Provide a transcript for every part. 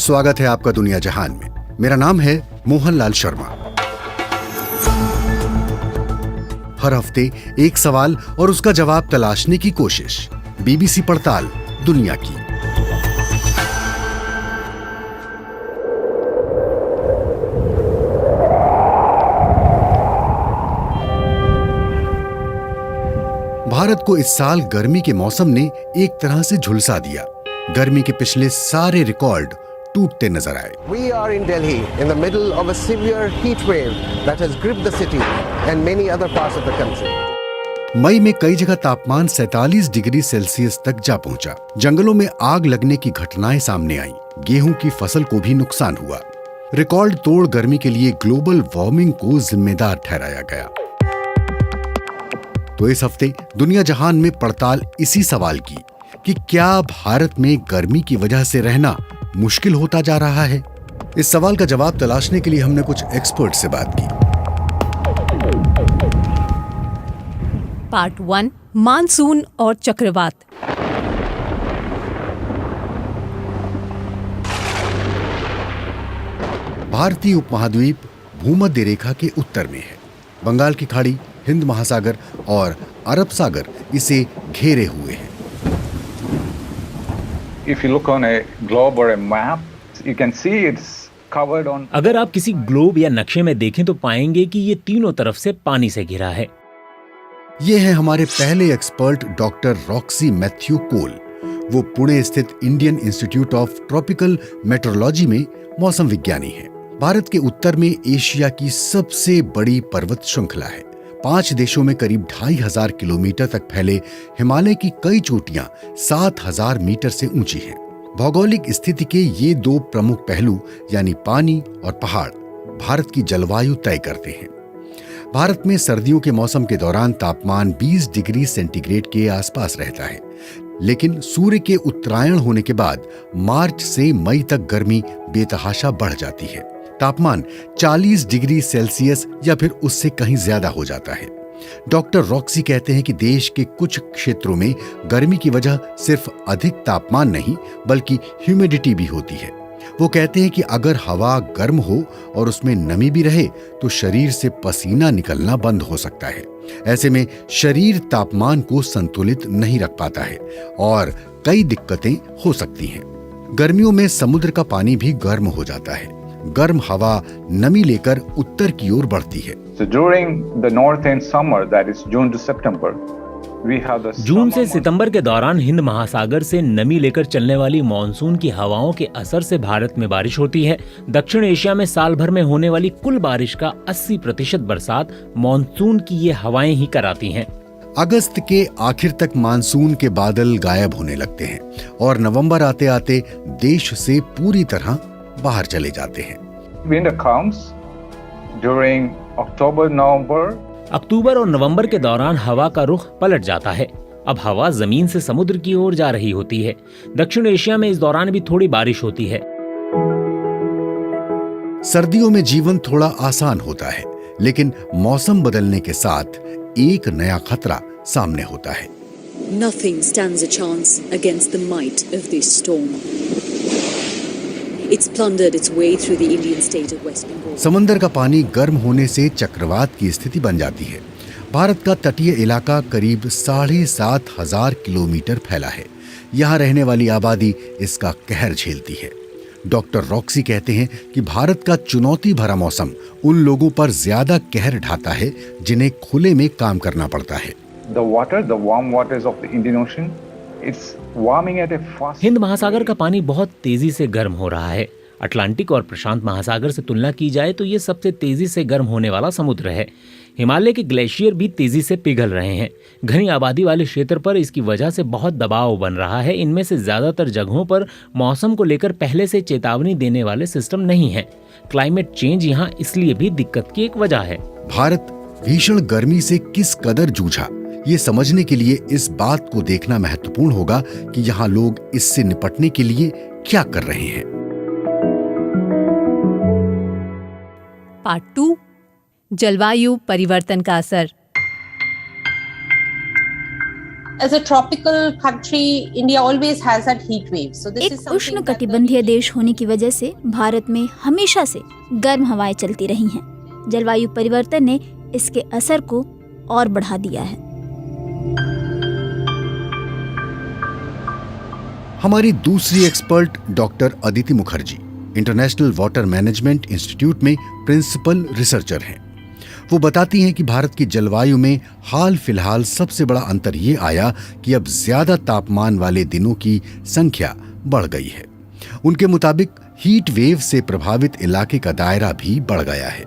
स्वागत है आपका दुनिया जहान में। मेरा नाम है मोहनलाल शर्मा। हर हफ्ते एक सवाल और उसका जवाब तलाशने की कोशिश। बीबीसी पड़ताल दुनिया की। भारत को इस साल गर्मी के मौसम ने एक तरह से झुलसा दिया। गर्मी के पिछले सारे रिकॉर्ड टूटते नजर आए। We are in Delhi in the middle of a severe heat wave that has gripped the city and many other parts of the country. मई में कई जगह तापमान 47 डिग्री सेल्सियस तक जा पहुंचा। जंगलों में आग लगने की घटनाएं सामने आईं। गेहूं की फसल को भी नुकसान हुआ। रिकॉर्ड तोड़ गर्मी के लिए ग्लोबल वार्मिंग को जिम्मेदार ठहराया गया। तो इस हफ्ते दुनिया जहान में पड़ताल इसी सवाल की कि क्या भारत में गर्मी की वजह से रहना मुश्किल होता जा रहा है। इस सवाल का जवाब तलाशने के लिए हमने कुछ एक्सपर्ट से बात की। पार्ट 1, मानसून और चक्रवात। भारतीय उपमहाद्वीप भूमध्य रेखा के उत्तर में है। बंगाल की खाड़ी, हिंद महासागर और अरब सागर इसे घेरे हुए हैं। If you look on a globe or a map, you can see it's covered on. अगर आप किसी ग्लोब या नक्शे में देखें तो पाएंगे कि ये तीनों तरफ से पानी से घिरा है। ये हैं हमारे पहले एक्सपर्ट डॉक्टर रॉक्सी मैथ्यू कोल। वो पुणे स्थित Indian institute of tropical metrology में मौसम विज्ञानी हैं। भारत के उत्तर में एशिया की सबसे बड़ी पर्वत श्रृंखला है। 5 देशों में करीब 2500 किलोमीटर तक फैले हिमालय की कई चोटियां 7000 मीटर से ऊंची हैं। भौगोलिक स्थिति के ये दो प्रमुख पहलू यानी पानी और पहाड़ भारत की जलवायु तय करते हैं। भारत में सर्दियों के मौसम के दौरान तापमान 20 डिग्री सेंटीग्रेड के आसपास रहता है, लेकिन सूर्य के उत्तरायण होने के बाद मार्च से मई तक गर्मी बेतहाशा बढ़ जाती है। तापमान 40 डिग्री सेल्सियस या फिर उससे कहीं ज्यादा हो जाता है। डॉक्टर रॉक्सी कहते हैं कि देश के कुछ क्षेत्रों में गर्मी की वजह सिर्फ अधिक तापमान नहीं बल्कि ह्यूमिडिटी भी होती है। वो कहते हैं कि अगर हवा गर्म हो और उसमें नमी भी रहे तो शरीर से पसीना निकलना बंद हो सकता है। ऐसे में शरीर तापमान को संतुलित नहीं रख पाता है और कई दिक्कतें हो सकती हैं। गर्मियों में समुद्र का पानी भी गर्म हो जाता है। गर्म हवा नमी लेकर उत्तर की ओर बढ़ती है। So during the northern summer, that is June to September, we have the जून से सितंबर के दौरान हिंद महासागर से नमी लेकर चलने वाली मानसून की हवाओं के असर से भारत में बारिश होती है। दक्षिण एशिया में साल भर में होने वाली कुल बारिश का 80% बरसात मानसून की ये हवाएं ही कराती हैं। अगस्त के आखिर तक मानसून के बादल गायब होने लगते हैं और नवंबर आते आते देश से पूरी तरह बाहर चले जाते हैं। winter comes during October, November. अक्टूबर और नवंबर के दौरान हवा का रुख पलट जाता है। अब हवा जमीन से समुद्र की ओर जा रही होती है। दक्षिण एशिया में इस दौरान भी थोड़ी बारिश होती है। सर्दियों में जीवन थोड़ा आसान होता है, लेकिन मौसम बदलने के साथ एक नया खतरा सामने होता है। Nothing stands a chance against the might of this storm. It's plundered its way through the Indian state of West Bengal. समंदर का पानी गर्म होने से चक्रवात की स्थिति बन जाती है। भारत का तटीय इलाका करीब 7500 किलोमीटर फैला है। यहाँ रहने वाली आबादी इसका कहर झेलती है। डॉक्टर रॉक्सी कहते हैं कि भारत का चुनौती भरा मौसम उन लोगों पर ज्यादा कहर ढाता है जिन्हें खुले में काम करना पड़ता है। The water, the warm waters of the Indian Ocean, it's warming at a fast. Hind महासागर का पानी बहुत तेजी से गर्म हो रहा है। अटलांटिक और प्रशांत महासागर से तुलना की जाए तो ये सबसे तेजी से गर्म होने वाला समुद्र है। हिमालय के ग्लेशियर भी तेजी से पिघल रहे हैं। घनी आबादी वाले क्षेत्र पर इसकी वजह से बहुत दबाव बन रहा है। इनमें से ज्यादातर जगहों पर मौसम को लेकर पहले से चेतावनी देने वाले सिस्टम नहीं है। क्लाइमेट चेंज यहाँ इसलिए भी दिक्कत की एक वजह है। भारत भीषण गर्मी से किस कदर जूझा, ये समझने के लिए इस बात को देखना महत्वपूर्ण होगा कि यहाँ लोग इससे निपटने के लिए क्या कर रहे हैं। पार्ट 2, जलवायु परिवर्तन का असर। As a tropical country, India always has had heat waves. So this is एक something उष्ण that the कटिबंधीय देश होने की वजह से भारत में हमेशा से गर्म हवाएं चलती रही हैं। जलवायु परिवर्तन ने इसके असर को और बढ़ा दिया है। हमारी दूसरी expert doctor Aditi Mukherjee international water management institute में प्रिंसिपल रिसर्चर हैं। वो बताती हैं कि भारत की जलवायु में हाल फिलहाल सबसे बड़ा अंतर ये आया कि अब ज्यादा तापमान वाले दिनों की संख्या बढ़ गई है। उनके मुताबिक हीट वेव से प्रभावित इलाके का दायरा भी बढ़ गया है।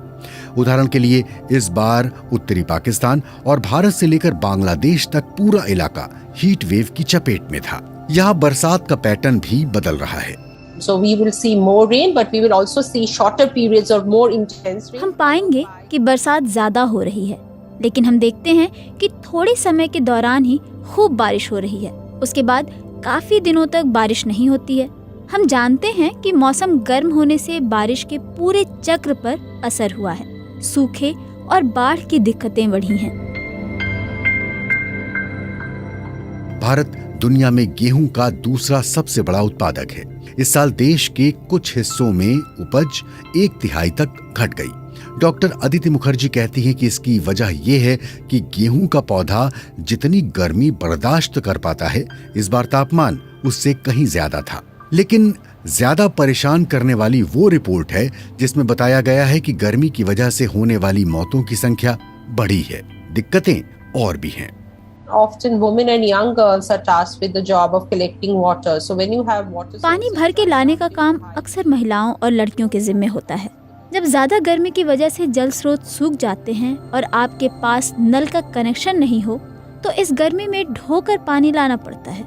उदाहरण के लिए इस बार उत्तरी पाकिस्तान और भारत से लेकर बांग्लादेश तक पूरा इलाका हीट वेव की चपेट में था। यहाँ बरसात का पैटर्न भी बदल रहा है। So we will see more rain, but we will also see shorter periods or more intense rain. हम पाएंगे कि बरसात ज्यादा हो रही है, लेकिन हम देखते हैं कि थोड़े समय के दौरान ही खूब बारिश हो रही है। उसके बाद काफी दिनों तक बारिश नहीं होती है। हम जानते हैं कि मौसम गर्म होने से बारिश के पूरे चक्र पर असर हुआ है। सूखे और बाढ़ की दिक्कतें बढ़ी हैं। भारत दुनिया में गेहूं का दूसरा सबसे बड़ा उत्पादक है। इस साल देश के कुछ हिस्सों में उपज 1/3 तक घट गई। डॉक्टर अदिति मुखर्जी कहती हैं कि इसकी वजह यह है कि गेहूं का पौधा जितनी गर्मी बर्दाश्त कर पाता है, इस बार तापमान उससे कहीं ज्यादा था। लेकिन ज्यादा परेशान करने वाली वो रिपोर्ट है जिसमें बताया गया है कि गर्मी की वजह से होने वाली मौतों की संख्या बढ़ी है। दिक्कतें और भी हैं। Often women and young girls are tasked with the job of collecting water. So when you have water पानी भर के लाने का काम अक्सर महिलाओं और लड़कियों के जिम्मे होता है। जब ज्यादा गर्मी की वजह से जल स्रोत सूख जाते हैं और आपके पास नल का कनेक्शन नहीं हो, तो इस गर्मी में ढोकर पानी लाना पड़ता है।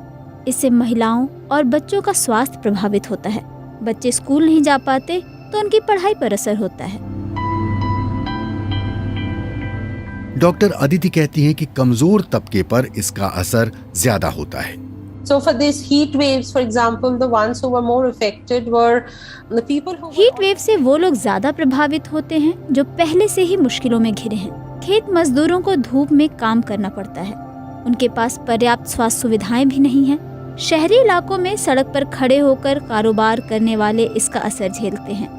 इससे महिलाओं और बच्चों का स्वास्थ्य प्रभावित होता है। बच्चे स्कूल नहीं जा पाते तो उनकी पढ़ाई पर असर होता है। डॉक्टर अदिति कहती हैं कि कमजोर तबके पर इसका असर ज्यादा होता है। So for these heat waves, for example, the ones who were more affected were the people who heat wave से वो लोग ज्यादा प्रभावित होते हैं जो पहले से ही मुश्किलों में घिरे हैं। खेत मजदूरों को धूप में काम करना पड़ता है। उनके पास पर्याप्त स्वास्थ्य सुविधाएं भी नहीं हैं। शहरी इलाकों में सड़क पर खड़े होकर कारोबार करने वाले इसका असर झेलते हैं।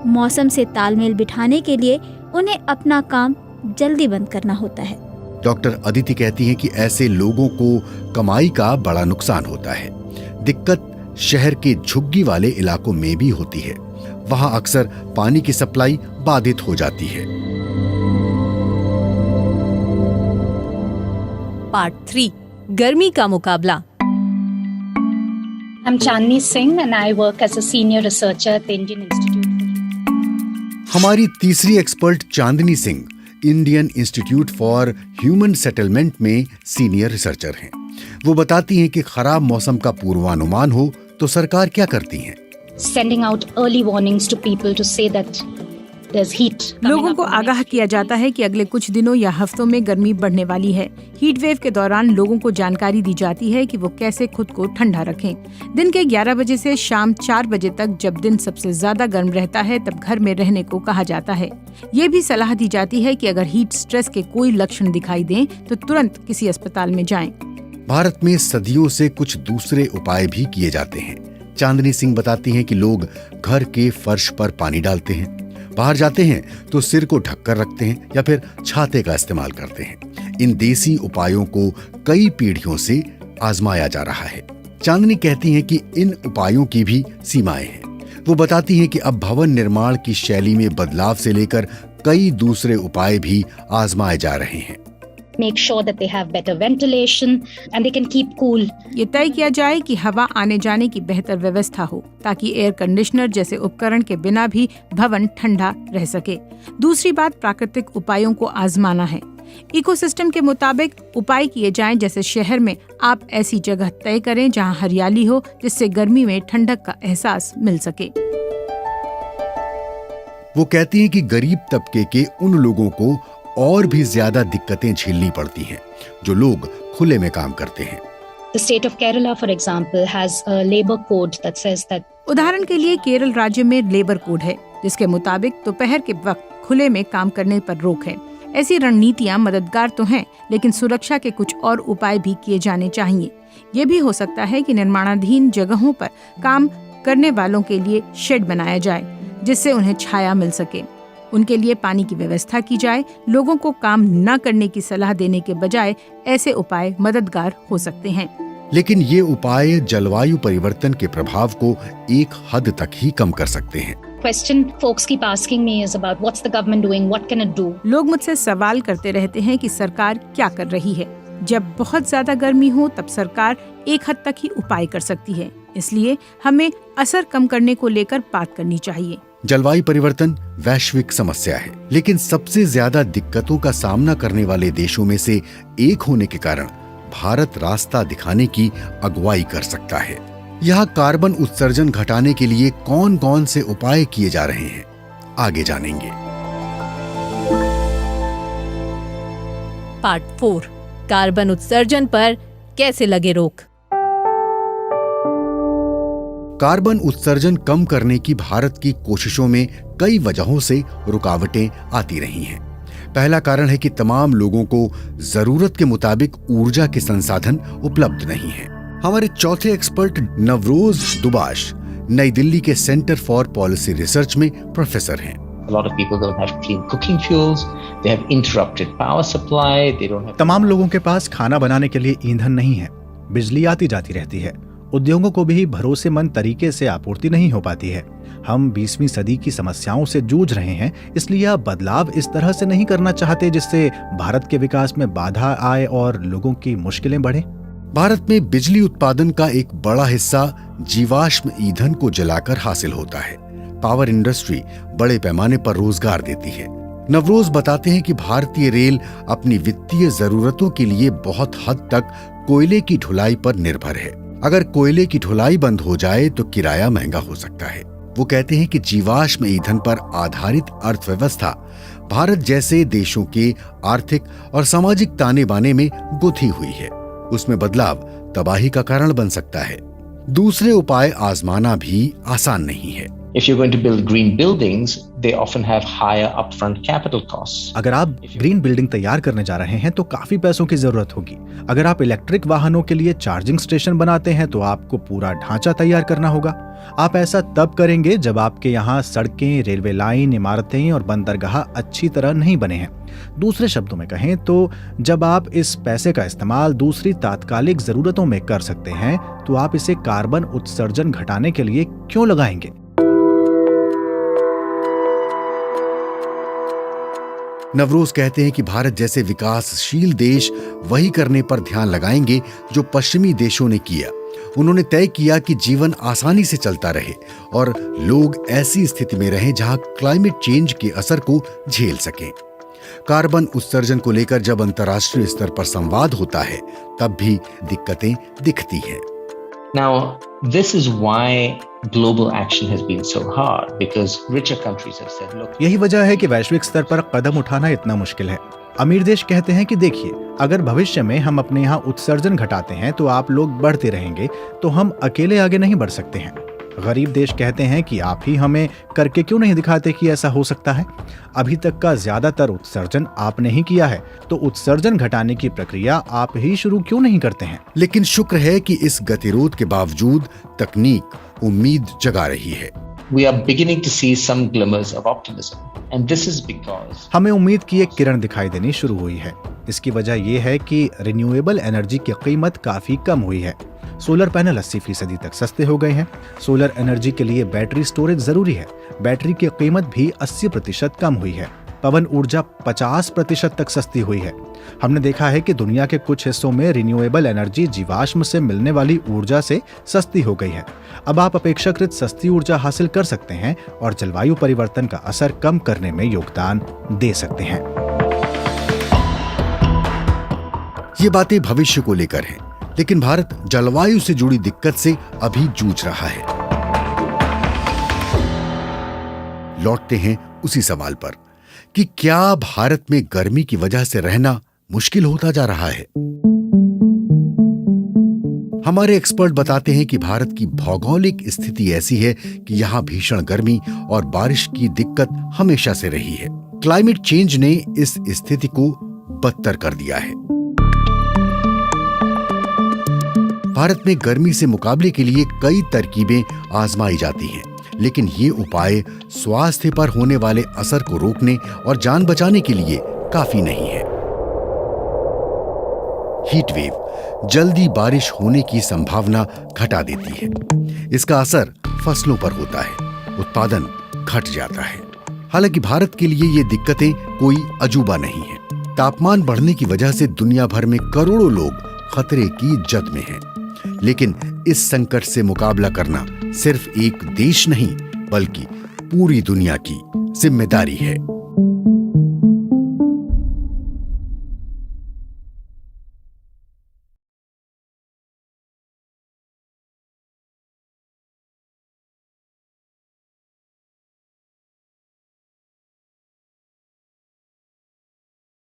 मौसम से तालमेल बिठाने के लिए उन्हें अपना काम जल्दी बंद करना होता है। डॉक्टर अदिति कहती हैं कि ऐसे लोगों को कमाई का बड़ा नुकसान होता है। दिक्कत शहर के झुग्गी वाले इलाकों में भी होती है। वहां अक्सर पानी की सप्लाई बाधित हो जाती है। पार्ट 3 गर्मी का मुकाबला। I'm Chandni Singh and I work as a senior researcher at the Indian Institute. हमारी तीसरी expert Chandni Singh Indian institute for human settlement में सीनियर रिसर्चर हैं। वो बताती हैं कि खराब मौसम का पूर्वानुमान हो तो सरकार क्या करती है। Sending out early warnings to people to say that there's heat. लोगों को आगाह किया जाता है कि अगले कुछ दिनों या हफ्तों में गर्मी बढ़ने वाली है। हीट वेव के दौरान लोगों को जानकारी दी जाती है कि वो कैसे खुद को ठंडा रखें। दिन के 11 बजे से शाम 4 बजे तक, जब दिन सबसे ज्यादा गर्म रहता है, तब घर में रहने को कहा जाता है। ये भी सलाह दी जाती है कि अगर हीट स्ट्रेस के कोई लक्षण दिखाई दें तो तुरंत किसी अस्पताल में जाएं। भारत में सदियों से कुछ दूसरे उपाय भी किए जाते हैं। चांदनी सिंह बताती हैं कि लोग घर के फर्श पर पानी डालते हैं, बाहर जाते हैं तो सिर को ढककर रखते हैं या फिर छाते का इस्तेमाल करते हैं। इन देसी उपायों को कई पीढ़ियों से आजमाया जा रहा है। चांदनी कहती हैं कि इन उपायों की भी सीमाएं हैं। वो बताती हैं कि अब भवन निर्माण की शैली में बदलाव से लेकर कई दूसरे उपाय भी आजमाए जा रहे हैं। Make sure that they have better ventilation and they can keep cool. ये तय किया जाए कि हवा आने जाने की बेहतर व्यवस्था हो ताकि एयर कंडीशनर जैसे उपकरण के बिना भी भवन ठंडा रह सके। दूसरी बात प्राकृतिक उपायों को आजमाना है। इकोसिस्टम के मुताबिक उपाय किए जाएं, जैसे शहर में आप ऐसी जगह तय करें जहां हरियाली हो, जिससे गर्मी में ठंडक का एहसास मिल सके। वो कहती हैं कि गरीब तबके के उन लोगों को और भी ज्यादा दिक्कतें झेलनी पड़ती हैं जो लोग खुले में काम करते हैं। The state of Kerala, for example, has a labor code that says that उदाहरण के लिए केरल राज्य में लेबर कोड है जिसके मुताबिक दोपहर के वक्त खुले में काम करने पर रोक है। ऐसी रणनीतियां मददगार तो हैं, लेकिन सुरक्षा के कुछ और उपाय भी किए जाने चाहिए। ये भी हो सकता है कि निर्माणाधीन जगहों पर काम करने वालों के लिए शेड बनाया जाए, जिससे उन्हें छाया मिल सके। उनके लिए पानी की व्यवस्था की जाए। लोगों को काम न करने की सलाह देने के बजाय ऐसे उपाय मददगार हो सकते हैं। लेकिन ये उपाय जलवायु परिवर्तन के प्रभाव को एक हद तक ही कम कर सकते हैं। Question folks keep asking me is about what's the government doing, what can it do? लोग मुझसे सवाल करते रहते हैं कि सरकार क्या कर रही है। जब बहुत ज्यादा गर्मी हो तब सरकार एक हद तक ही उपाय कर सकती है, इसलिए हमें असर कम करने को लेकर बात करनी चाहिए। जलवायु परिवर्तन वैश्विक समस्या है, लेकिन सबसे ज्यादा दिक्कतों का सामना करने वाले देशों में से एक होने के कारण भारत रास्ता दिखाने की अगुवाई कर सकता है। यहाँ कार्बन उत्सर्जन घटाने के लिए कौन कौन से उपाय किए जा रहे हैं, आगे जानेंगे। पार्ट 4 कार्बन उत्सर्जन पर कैसे लगे रोक। कार्बन उत्सर्जन कम करने की भारत की कोशिशों में कई वजहों से रुकावटें आती रही हैं। पहला कारण है कि तमाम लोगों को जरूरत के मुताबिक ऊर्जा के संसाधन उपलब्ध नहीं हैं। हमारे चौथे एक्सपर्ट नवरोज दुबाश नई दिल्ली के सेंटर फॉर पॉलिसी रिसर्च में प्रोफेसर हैं। A lot of people don't have clean cooking fuels, they have interrupted power supply, they don't have... तमाम लोगों के पास खाना बनाने के लिए ईंधन नहीं है, बिजली आती जाती रहती है, उद्योगों को भी भरोसेमंद तरीके से आपूर्ति नहीं हो पाती है। हम 20वीं सदी की समस्याओं से जूझ रहे हैं, इसलिए आप बदलाव इस तरह से नहीं करना चाहते जिससे भारत के विकास में बाधा आए और लोगों की मुश्किलें बढ़े। भारत में बिजली उत्पादन का एक बड़ा हिस्सा जीवाश्म ईंधन को जलाकर हासिल होता है। पावर इंडस्ट्री बड़े पैमाने पर रोजगार देती है। नवरोज बताते हैं कि भारतीय रेल अपनी वित्तीय जरूरतों के लिए बहुत हद तक कोयले की ढुलाई पर निर्भर है। अगर कोयले की ढुलाई बंद हो जाए तो किराया महंगा हो सकता है। वो कहते हैं कि जीवाश्म ईंधन पर आधारित अर्थव्यवस्था भारत जैसे देशों के आर्थिक और सामाजिक ताने बाने में गुथी हुई है। उसमें बदलाव तबाही का कारण बन सकता है। दूसरे उपाय आजमाना भी आसान नहीं है। If you're going to build green buildings, they often have higher upfront capital costs. अगर आप ग्रीन बिल्डिंग तैयार करने जा रहे हैं तो काफी पैसों की जरूरत होगी। अगर आप इलेक्ट्रिक वाहनों के लिए चार्जिंग स्टेशन बनाते हैं तो आपको पूरा ढांचा तैयार करना होगा। आप ऐसा तब करेंगे जब आपके यहाँ सड़कें, रेलवे लाइन, इमारतें और बंदरगाह अच्छी तरह नहीं बने हैं। दूसरे शब्दों में कहें तो जब आप इस पैसे का इस्तेमाल दूसरी तात्कालिक जरूरतों में कर सकते हैं तो आप इसे कार्बन उत्सर्जन घटाने के लिए क्यों लगाएंगे? नवरोज कहते हैं कि भारत जैसे विकासशील देश वही करने पर ध्यान लगाएंगे जो पश्चिमी देशों ने किया। उन्होंने तय किया कि जीवन आसानी से चलता रहे और लोग ऐसी स्थिति में रहें जहां क्लाइमेट चेंज के असर को झेल सकें। कार्बन उत्सर्जन को लेकर जब अंतर्राष्ट्रीय स्तर पर संवाद होता है तब भी दिक्कतें दिखती हैं। Now, this is why global action has been so hard, because richer countries have said, look. यही वजह है कि वैश्विक स्तर पर कदम उठाना इतना मुश्किल है। अमीर देश कहते हैं कि देखिए, अगर भविष्य में हम अपने यहाँ उत्सर्जन घटाते हैं तो आप लोग बढ़ते रहेंगे, तो हम अकेले आगे नहीं बढ़ सकते हैं। गरीब देश कहते हैं कि आप ही हमें करके क्यों नहीं दिखाते कि ऐसा हो सकता है। अभी तक का ज्यादातर उत्सर्जन आपने ही किया है, तो उत्सर्जन घटाने की प्रक्रिया आप ही शुरू क्यों नहीं करते हैं? लेकिन शुक्र है कि इस गतिरोध के बावजूद तकनीक उम्मीद जगा रही है। We are beginning to see some glimmers of optimism, and this is because हमें उम्मीद की एक किरण दिखाई देनी शुरू हुई है। इसकी वजह यह है कि रिन्यूएबल एनर्जी की कीमत काफी कम हुई है। सोलर पैनल 80% तक सस्ते हो गए हैं। सोलर एनर्जी के लिए बैटरी स्टोरेज जरूरी है। बैटरी की कीमत भी 80% कम हुई है। पवन ऊर्जा 50% तक सस्ती हुई है। हमने देखा है कि दुनिया के कुछ हिस्सों में रिन्यूएबल एनर्जी जीवाश्म से मिलने वाली ऊर्जा से सस्ती हो गई है। अब आप अपेक्षाकृत सस्ती ऊर्जा हासिल कर सकते हैं और जलवायु परिवर्तन का असर कम करने में योगदान दे सकते हैं। ये बातें भविष्य को लेकर हैं, लेकिन भारत जलवायु से जुड़ी दिक्कत से अभी जूझ रहा है। लौटते हैं उसी सवाल पर कि क्या भारत में गर्मी की वजह से रहना मुश्किल होता जा रहा है। हमारे एक्सपर्ट बताते हैं कि भारत की भौगोलिक स्थिति ऐसी है कि यहाँ भीषण गर्मी और बारिश की दिक्कत हमेशा से रही है। क्लाइमेट चेंज ने इस स्थिति को बदतर कर दिया है। भारत में गर्मी से मुकाबले के लिए कई तरकीबें आजमाई जाती हैं, लेकिन ये उपाय स्वास्थ्य पर होने वाले असर को रोकने और जान बचाने के लिए काफी नहीं है। हीट वेव जल्दी बारिश होने की संभावना घटा देती है। इसका असर फसलों पर होता है, उत्पादन घट जाता है। हालांकि भारत के लिए ये दिक्कतें कोई अजूबा नहीं है। तापमान बढ़ने की वजह से दुनिया भर में करोड़ों लोग खतरे की जद में हैं। लेकिन इस संकट से मुकाबला करना सिर्फ एक देश नहीं, बल्कि पूरी दुनिया की जिम्मेदारी है।